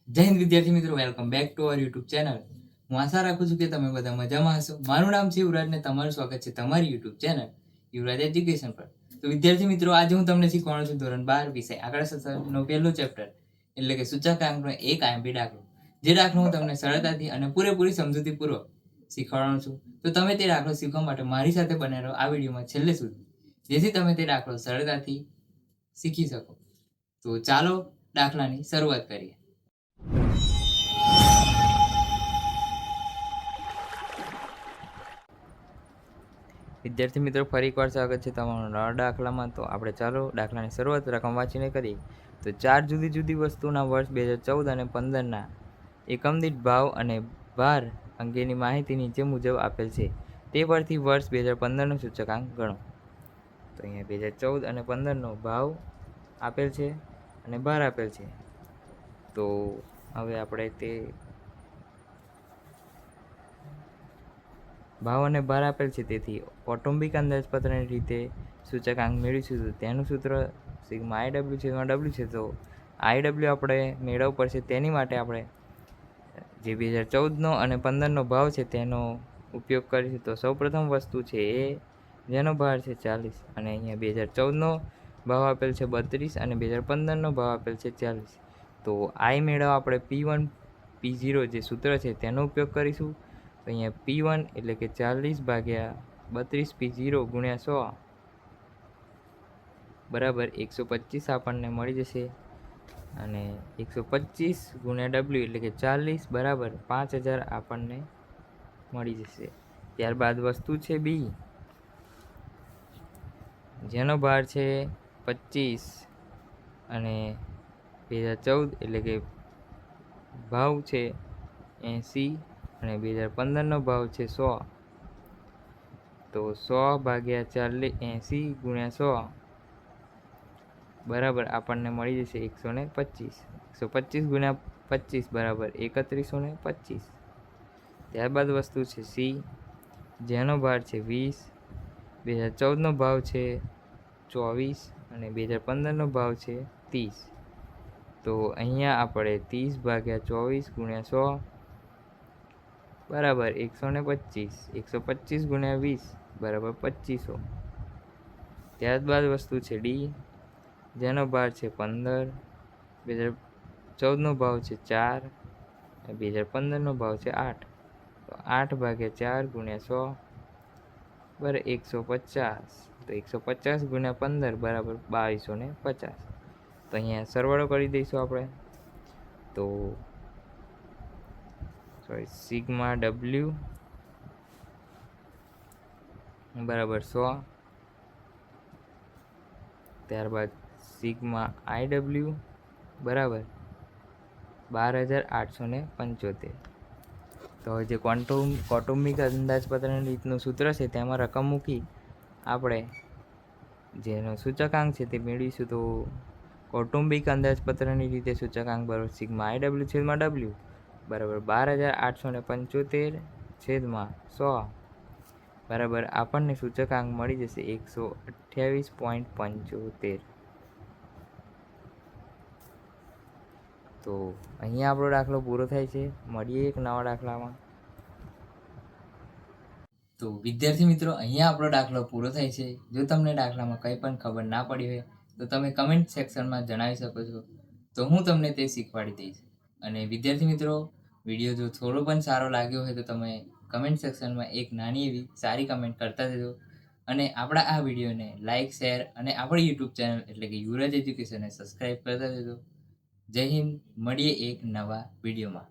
જય હિન્દ વિદ્યાર્થી મિત્રો, welcome back to our YouTube channel. હું આશા રાખું છું કે તમે બધા મજામાં હશો. મારું નામ છે યુવરાજ ને તમારું સ્વાગત છે તમારી યુટ્યુબ ચેનલ યુવરાજ એજ્યુકેશન પર. તો વિદ્યાર્થી મિત્રો, આજે હું તમને શીખવાનો છું ધોરણ 12 વિષય આંકડાશાસ્ત્રનો પહેલો ચેપ્ટર એટલે કે સૂચકાંકનો એક આઈએમપી દાખલો. જે દાખલો હું તમને સરળતાથી અને પૂરેપૂરી સમજૂતીપૂર્વક શીખવાડવાનો છું. તો તમે તે દાખલો શીખવા માટે મારી સાથે બને રહો આ વિડીયોમાં છેલ્લે સુધી, જેથી તમે તે દાખલો સરળતાથી શીખી શકો. તો ચાલો દાખલાની શરૂઆત કરીએ. વિદ્યાર્થી મિત્રો, ફરી એકવાર સ્વાગત છે તમારું નવા દાખલામાં. તો આપણે ચાલો દાખલાની શરૂઆત રકમ વાંચીને કરીએ. તો 4 જુદી જુદી વસ્તુના વર્ષ 2014 અને 15ના એકમ દીઠ ભાવ અને ભાર અંગેની માહિતી નીચે મુજબ આપેલ છે. તે પરથી વર્ષ 2015નો સૂચકાંક ગણો. તો અહીંયા 2014 અને 15નો ભાવ આપેલ છે અને ભાર આપેલ છે. તો હવે આપણે તે ભાવ અને ભાર આપેલ છે, તેથી કૌટુંબિક અંદાજપત્રની રીતે સૂચકાંક મેળવીશું. તો તેનું સૂત્ર સિગ્મા IW છે, W છે. તો IW આપણે મેળવવું પડશે. તેની માટે આપણે જે 2014નો અને 15નો ભાવ છે તેનો ઉપયોગ કરીશું. તો સૌપ્રથમ વસ્તુ છે એ, જેનો ભાર છે 40, અને અહીંયા 2014નો ભાવ આપેલ છે 32 અને 2015નો ભાવ આપેલ છે 40. તો I મેળવવા આપણે P1 P0 જે સૂત્ર છે તેનો ઉપયોગ કરીશું. તો અહીંયા P1 એટલે કે 40 ભાગ્યા 32 P0 ગુણ્યા 100 બરાબર 125 આપણને મળી જશે. અને 125 ગુણ્યા W એટલે કે 40 બરાબર 5000 આપણને મળી જશે. ત્યારબાદ વસ્તુ છે બી, જેનો ભાર છે 25 અને 2014 એટલે કે ભાવ છે 80 અને 2015નો ભાવ છે 100. તો 100 ભાગ્યા 80 ગુણ્યા 100 બરાબર આપણને મળી જશે 125. 125 ગુણ્યા 25 બરાબર 3125. ત્યારબાદ વસ્તુ છે સી, જેનો ભાર છે 20, 2014નો ભાવ છે 24 અને 2015નો ભાવ છે 30. તો અહીંયા આપણે 30 ભાગ્યા 24 ગુણ્યા 100 બરાબર 125. 125 ગુણ્યા 20 બરાબર 2500. ત્યારબાદ વસ્તુ છે ડી, જેનો ભાર છે 15, 2014નો ભાવ છે 4 અને 2015નો ભાવ છે 8. તો 8 ભાગ્યા 4 ગુણ્યા 100 બરાબર 150. તો 150 ગુણ્યા 15 બરાબર 2250. તો અહીંયા સરવાળો કરી દઈશું આપણે. તો સિગ્મા W બરાબર 100, ત્યારબાદ સિગ્મા IW બરાબર 12875. તો જે કૌટુંબિક અંદાજપત્રની રીતનું સૂત્ર છે તેમાં રકમ મૂકી આપણે જેનો સૂચકાંક છે તે મેળવીશું. તો કૌટુંબિક અંદાજપત્રની રીતે સૂચકાંક બરાબર સિગ્મા IW છેદમાં W બરાબર 12875 છેદમાં 100 બરાબર આપણને સૂચકાંક મળી જશે 128.75. તો અહીંયા આપણો દાખલો પૂરો થાય છે. મળીએ એક નવા દાખલામાં. તો વિદ્યાર્થી મિત્રો, અહીંયા આપણો દાખલો પૂરો થાય છે. જો તમને દાખલામાં કંઈ પણ ખબર ના પડી હોય તો તમે કમેન્ટ સેક્શનમાં જણાવી શકો છો, તો હું તમને તે શીખવાડી દઈશ. અને વિદ્યાર્થી મિત્રો, વિડીયો જો થોડો પણ સારો લાગ્યો હોય તો તમે કમેન્ટ સેક્શનમાં એક નાની એવી સારી કમેન્ટ કરતા જજો. અને આપણા આ વિડીયોને લાઇક, શેર અને આપણી યુટ્યુબ ચેનલ એટલે કે યુવરાજ એજ્યુકેશનને સબસ્ક્રાઈબ કરતા જજો. જય હિન્દ. મળીએ એક નવા વિડીયોમાં.